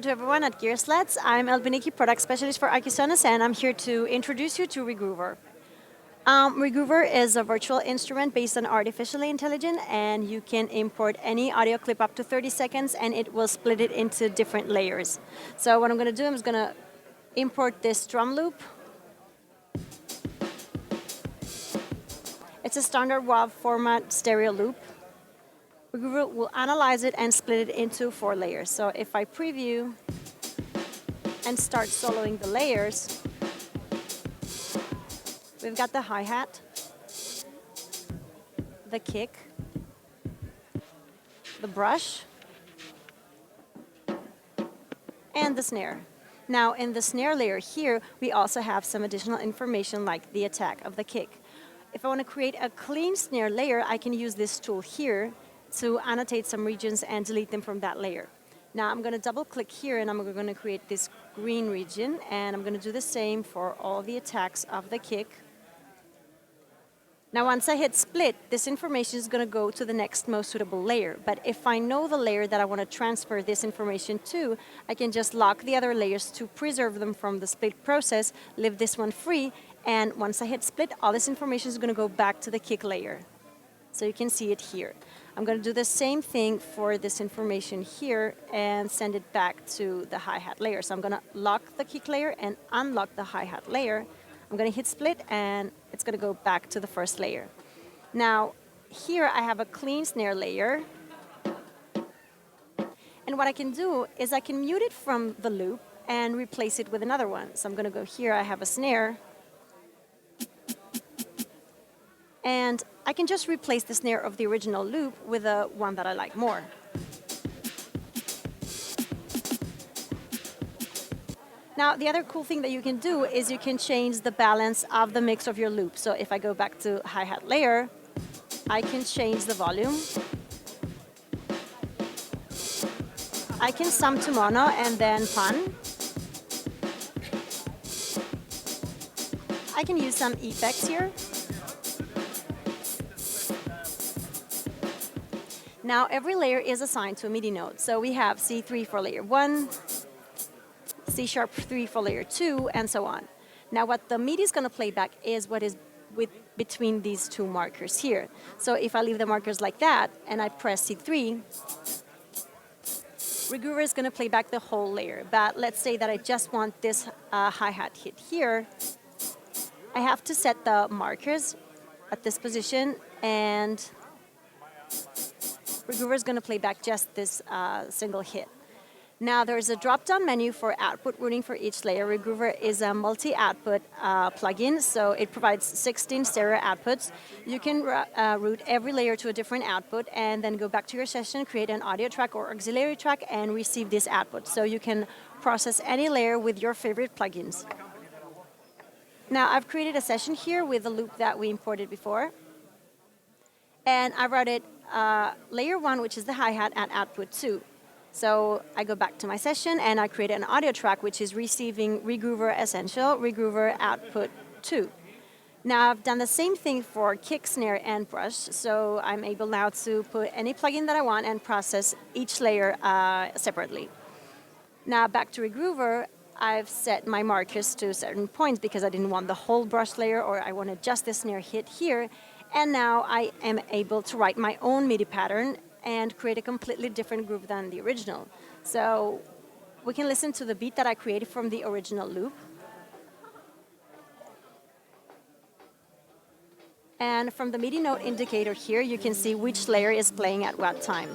Hello to everyone at Gearslutz. I'm Elbiniki, Product Specialist for Accusonus, and I'm here to introduce you to ReGroover. ReGroover is a virtual instrument based on artificial intelligence, and you can import any audio clip up to 30 seconds, and it will split it into different layers. So what I'm going to do, I'm just going to import this drum loop. It's a standard WAV format stereo loop. ReGroover will analyze it and split it into 4 layers. So if I preview and start soloing the layers, we've got the hi-hat, the kick, the brush, and the snare. Now in the snare layer here, we also have some additional information like the attack of the kick. If I want to create a clean snare layer, I can use this tool here to annotate some regions and delete them from that layer. Now I'm going to double click here and I'm going to create this green region, and I'm going to do the same for all the attacks of the kick. Now once I hit split, this information is going to go to the next most suitable layer. But if I know the layer that I want to transfer this information to, I can just lock the other layers to preserve them from the split process, leave this one free, and once I hit split, all this information is going to go back to the kick layer. So you can see it here. I'm going to do the same thing for this information here and send it back to the hi-hat layer. So I'm going to lock the kick layer and unlock the hi-hat layer. I'm going to hit split and it's going to go back to the first layer. Now here I have a clean snare layer. And what I can do is I can mute it from the loop and replace it with another one. So I'm going to go here, I have a snare. And I can just replace the snare of the original loop with a one that I like more. Now, the other cool thing that you can do is you can change the balance of the mix of your loop. So if I go back to hi-hat layer, I can change the volume. I can sum to mono and then pan. I can use some effects here. Now every layer is assigned to a MIDI note. So we have C3 for layer 1, C#3 for layer 2, and so on. Now what the MIDI is going to play back is what is between these two markers here. So if I leave the markers like that and I press C3, ReGroover is going to play back the whole layer. But let's say that I just want this hi-hat hit here. I have to set the markers at this position, and ReGroover is going to play back just this single hit. Now there's a drop-down menu for output routing for each layer. ReGroover is a multi-output plugin, so it provides 16 stereo outputs. You can route every layer to a different output and then go back to your session, create an audio track or auxiliary track, and receive this output. So you can process any layer with your favorite plugins. Now I've created a session here with the loop that we imported before. And I routed layer 1, which is the hi-hat, at output 2. So I go back to my session and I create an audio track which is receiving ReGroover Essential, ReGroover Output 2. Now I've done the same thing for kick, snare, and brush, so I'm able now to put any plugin that I want and process each layer separately. Now back to ReGroover, I've set my markers to certain points because I didn't want the whole brush layer, or I wanted just the snare hit here. And now I am able to write my own MIDI pattern and create a completely different groove than the original. So we can listen to the beat that I created from the original loop. And from the MIDI note indicator here, you can see which layer is playing at what time.